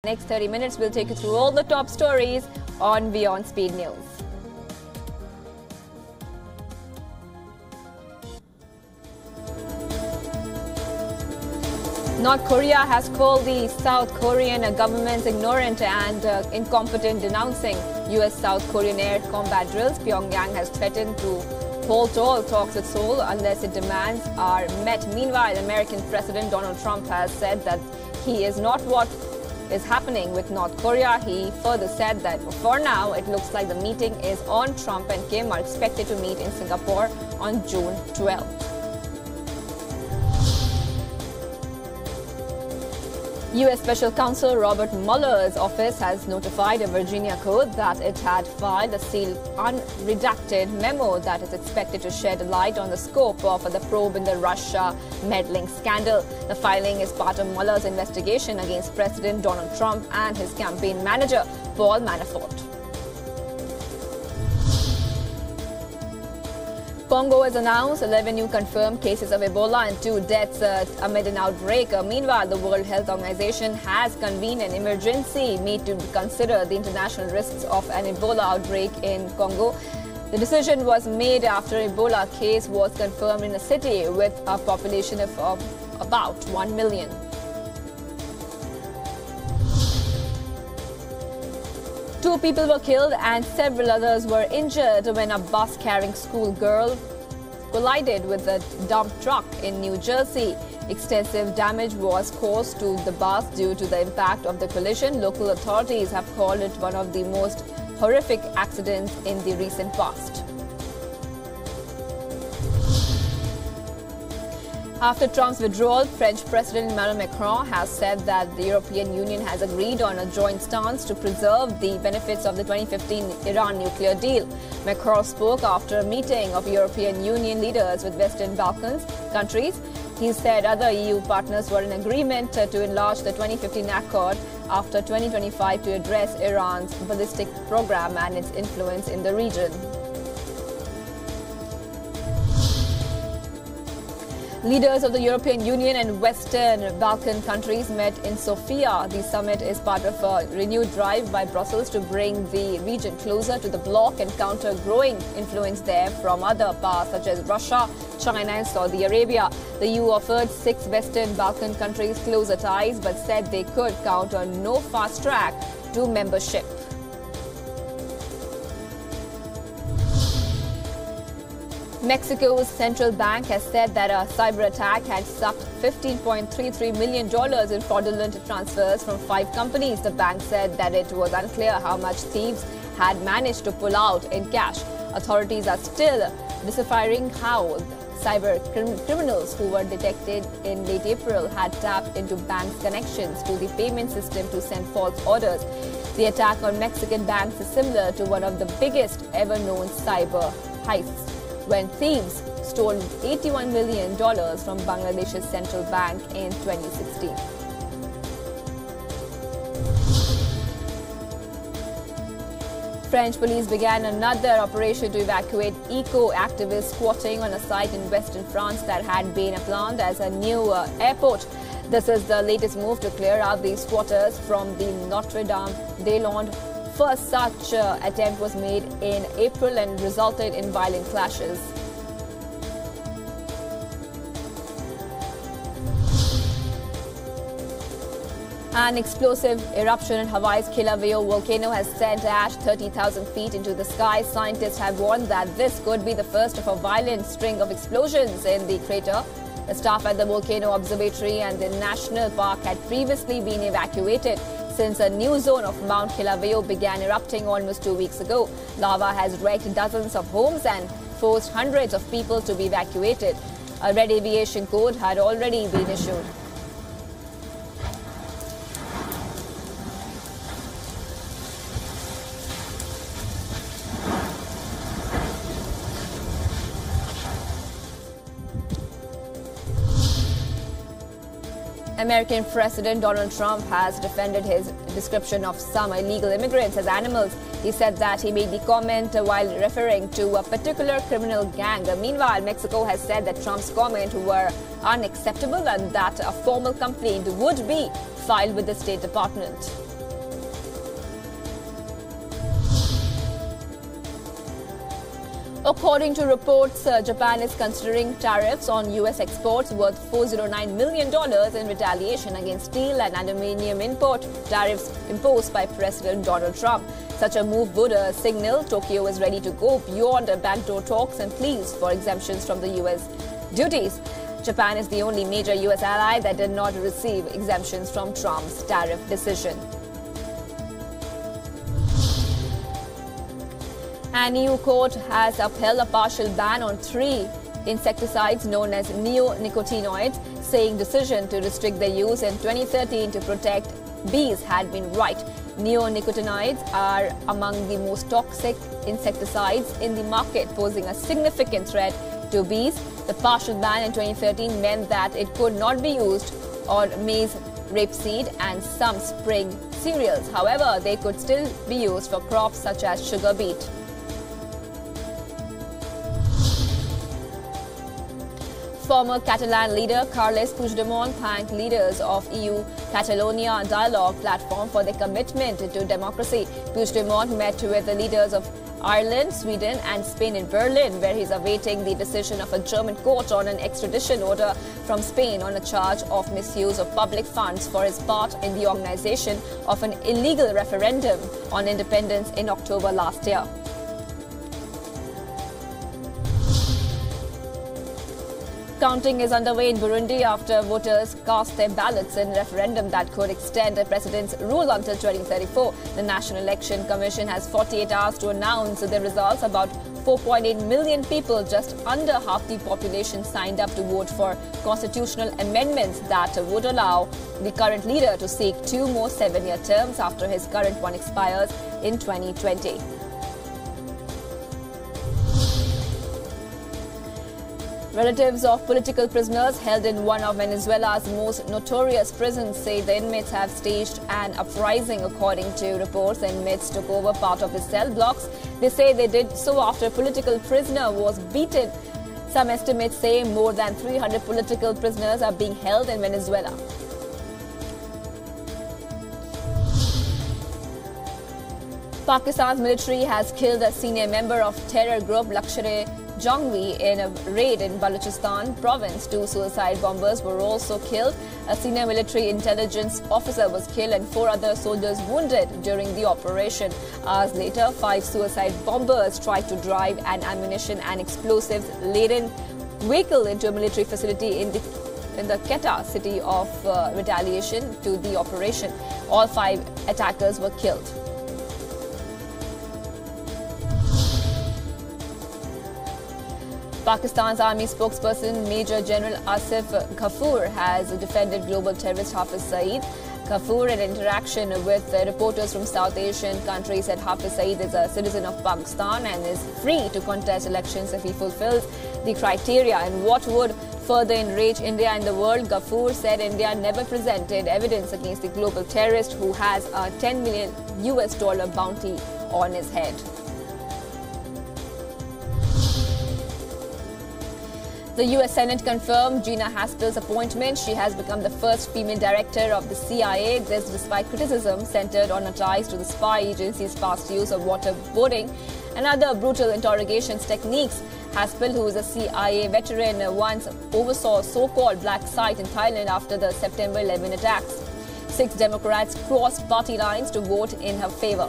Next 30 minutes, we'll take you through all the top stories on WION Speed News. North Korea has called the South Korean government's ignorant and incompetent, denouncing US-South Korean air combat drills. Pyongyang has threatened to halt all talks with Seoul unless its demands are met. Meanwhile, American President Donald Trump has said that he is not what is happening with North Korea. He further said that for now, it looks like the meeting is on. Trump and Kim are expected to meet in Singapore on June 12th. US Special Counsel Robert Muellers' office has notified a Virginia court that it had filed a sealed, unredacted memo that is expected to shed light on the scope of the probe in the Russia meddling scandal. The filing is part of Muellers' investigation against President Donald Trump and his campaign manager, Paul Manafort. Congo has announced 11 new confirmed cases of Ebola and 2 deaths amid an outbreak. Meanwhile, the World Health Organization has convened an emergency meet to consider the international risks of an Ebola outbreak in Congo. The decision was made after Ebola case was confirmed in a city with a population of about 1 million. Two people were killed and several others were injured when a bus carrying schoolgirl collided with a dump truck in New Jersey. Extensive damage was caused to the bus due to the impact of the collision. Local authorities have called it one of the most horrific accidents in the recent past. After Trump's withdrawal, French President Emmanuel Macron has said that the European Union has agreed on a joint stance to preserve the benefits of the 2015 Iran nuclear deal. Macron spoke after a meeting of European Union leaders with Western Balkan countries. He said other EU partners were in agreement to enlarge the 2015 accord after 2025 to address Iran's ballistic program and its influence in the region. Leaders of the European Union and Western Balkan countries met in Sofia. The summit is part of a renewed drive by Brussels to bring the region closer to the bloc and counter growing influence there from other powers such as Russia, China and Saudi Arabia. The EU offered 6 Western Balkan countries closer ties but said they could count on no fast track to membership. Mexico's central bank has said that a cyber attack had sucked $15.33 million in fraudulent transfers from 5 companies. The bank said that it was unclear how much thieves had managed to pull out in cash. Authorities are still deciphering how cyber criminals who were detected in late April had tapped into banks' connections to the payment system to send false orders. The attack on Mexican banks is similar to one of the biggest ever known cyber heists, when thieves stole $81 million from Bangladesh's central bank in 2016. French police began another operation to evacuate eco-activists squatting on a site in western France that had been planned as a new airport. This is the latest move to clear out the squatters from the Notre-Dame-des-Landes. First such attempt was made in April and resulted in violent clashes. An explosive eruption in Hawaii's Kilauea volcano has sent ash 30,000 feet into the sky. Scientists have warned that this could be the first of a violent string of explosions in the crater. The staff at the Volcano Observatory and the National Park had previously been evacuated since a new zone of Mount Kilauea began erupting almost 2 weeks ago. Lava has wrecked dozens of homes and forced hundreds of people to be evacuated. A red aviation code had already been issued. American President Donald Trump has defended his description of some illegal immigrants as animals. He said that he made the comment while referring to a particular criminal gang. Meanwhile, Mexico has said that Trump's comments were unacceptable and that a formal complaint would be filed with the State Department. According to reports, Japan is considering tariffs on U.S. exports worth $409 million in retaliation against steel and aluminium import tariffs imposed by President Donald Trump. Such a move would signal Tokyo is ready to go beyond backdoor talks and pleas for exemptions from the U.S. duties. Japan is the only major U.S. ally that did not receive exemptions from Trump's tariff decision. An EU court has upheld a partial ban on 3 insecticides known as neonicotinoids, saying decision to restrict their use in 2013 to protect bees had been right. Neonicotinoids are among the most toxic insecticides in the market, posing a significant threat to bees. The partial ban in 2013 meant that it could not be used on maize, rapeseed and some spring cereals. However, they could still be used for crops such as sugar beet. Former Catalan leader Carles Puigdemont thanked leaders of EU Catalonia dialogue platform for their commitment to democracy. Puigdemont met with the leaders of Ireland, Sweden and Spain in Berlin, where he is awaiting the decision of a German court on an extradition order from Spain on a charge of misuse of public funds for his part in the organization of an illegal referendum on independence in October last year. Counting is underway in Burundi after voters cast their ballots in a referendum that could extend the president's rule until 2034. The National Election Commission has 48 hours to announce the results. About 4.8 million people, just under half the population, signed up to vote for constitutional amendments that would allow the current leader to seek 2 more 7-year terms after his current one expires in 2020. Relatives of political prisoners held in one of Venezuela's most notorious prisons say the inmates have staged an uprising. According to reports, the inmates took over part of the cell blocks. They say they did so after a political prisoner was beaten. Some estimates say more than 300 political prisoners are being held in Venezuela. Pakistan's military has killed a senior member of terror group Lashkar-e-Jhangvi in a raid in Balochistan province. 2 suicide bombers were also killed. A senior military intelligence officer was killed and 4 other soldiers wounded during the operation. Hours later, 5 suicide bombers tried to drive an ammunition and explosives-laden vehicle into a military facility in the Quetta city of retaliation to the operation. All 5 attackers were killed. Pakistan's army spokesperson Major General Asif Ghafoor has defended global terrorist Hafiz Saeed. Ghafoor, in interaction with reporters from South Asian countries, said Hafiz Saeed is a citizen of Pakistan and is free to contest elections if he fulfills the criteria. And what would further enrage India and the world, Ghafoor said India never presented evidence against the global terrorist who has a $10 million bounty on his head. The U.S. Senate confirmed Gina Haspel's appointment. She has become the first female director of the CIA. This despite criticism centered on her ties to the spy agency's past use of waterboarding and other brutal interrogations techniques. Haspel, who is a CIA veteran, once oversaw a so-called black site in Thailand after the September 11 attacks. 6 Democrats crossed party lines to vote in her favor.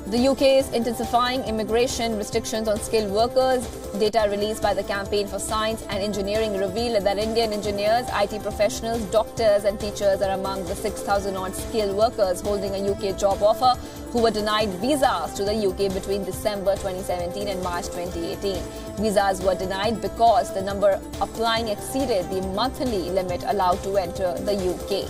The UK is intensifying immigration restrictions on skilled workers. Data released by the Campaign for Science and Engineering revealed that Indian engineers, IT professionals, doctors and teachers are among the 6,000-odd skilled workers holding a UK job offer who were denied visas to the UK between December 2017 and March 2018. Visas were denied because the number applying exceeded the monthly limit allowed to enter the UK.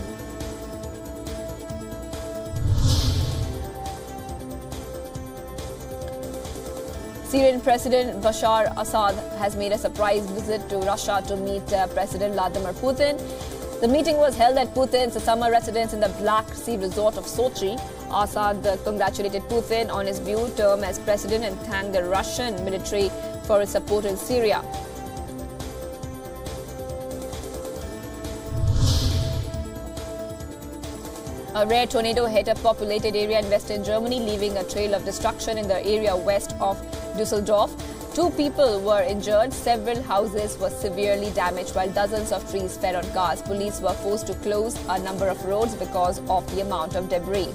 Syrian President Bashar Assad has made a surprise visit to Russia to meet President Vladimir Putin. The meeting was held at Putin's summer residence in the Black Sea resort of Sochi. Assad congratulated Putin on his new term as president and thanked the Russian military for its support in Syria. A rare tornado hit a populated area in western Germany, leaving a trail of destruction in the area west of Düsseldorf. 2 people were injured, several houses were severely damaged, while dozens of trees fell on cars. Police were forced to close a number of roads because of the amount of debris.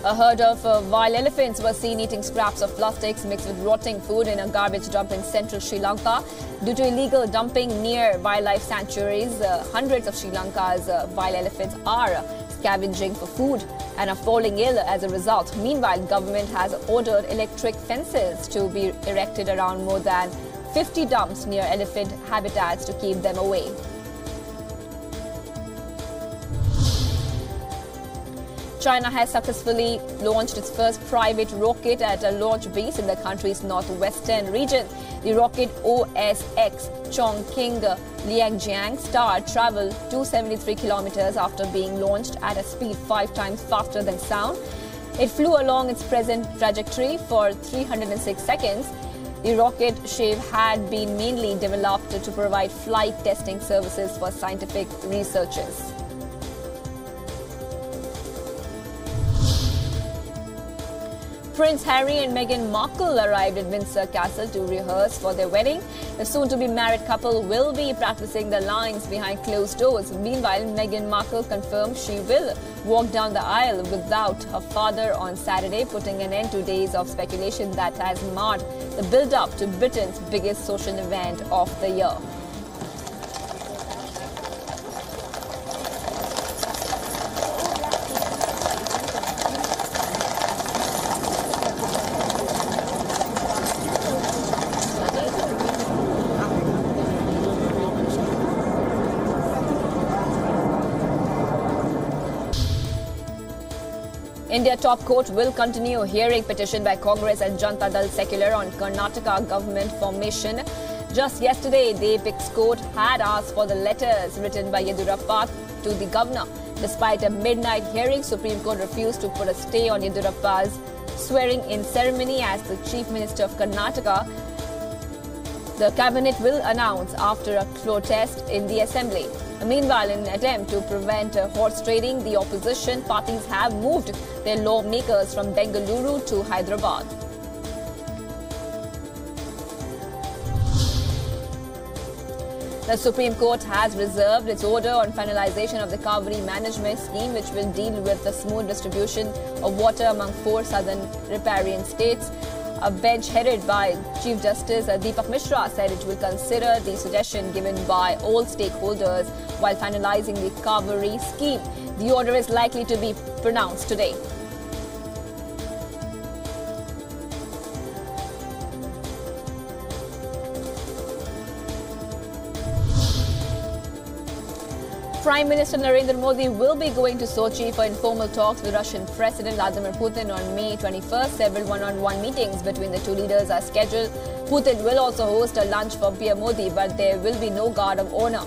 A herd of wild elephants was seen eating scraps of plastics mixed with rotting food in a garbage dump in central Sri Lanka. Due to illegal dumping near wildlife sanctuaries, hundreds of Sri Lanka's wild elephants are scavenging for food and are falling ill as a result. Meanwhile, government has ordered electric fences to be erected around more than 50 dumps near elephant habitats to keep them away. China has successfully launched its first private rocket at a launch base in the country's northwestern region. The rocket OSX Chongqing Liangjiang Star traveled 273 kilometers after being launched at a speed 5 times faster than sound. It flew along its present trajectory for 306 seconds. The rocket shape had been mainly developed to provide flight testing services for scientific researchers. Prince Harry and Meghan Markle arrived at Windsor Castle to rehearse for their wedding. The soon-to-be married couple will be practicing the lines behind closed doors. Meanwhile, Meghan Markle confirmed she will walk down the aisle without her father on Saturday, putting an end to days of speculation that has marred the build-up to Britain's biggest social event of the year. India top court will continue hearing petition by Congress and Janata Dal Secular on Karnataka government formation. Just yesterday, the apex court had asked for the letters written by Yediyurappa to the governor. Despite a midnight hearing, Supreme Court refused to put a stay on Yediyurappa's swearing-in ceremony as the Chief Minister of Karnataka. The cabinet will announce after a protest in the assembly. Meanwhile, in an attempt to prevent horse trading, the opposition parties have moved their lawmakers from Bengaluru to Hyderabad. The Supreme Court has reserved its order on finalization of the Kaveri management scheme, which will deal with the smooth distribution of water among 4 southern riparian states. A bench headed by Chief Justice Deepak Mishra said it will consider the suggestion given by all stakeholders while finalizing the Kaveri scheme. The order is likely to be pronounced today. Prime Minister Narendra Modi will be going to Sochi for informal talks with Russian President Vladimir Putin on May 21st. Several one-on-one meetings between the two leaders are scheduled. Putin will also host a lunch for PM Modi, but there will be no guard of honor.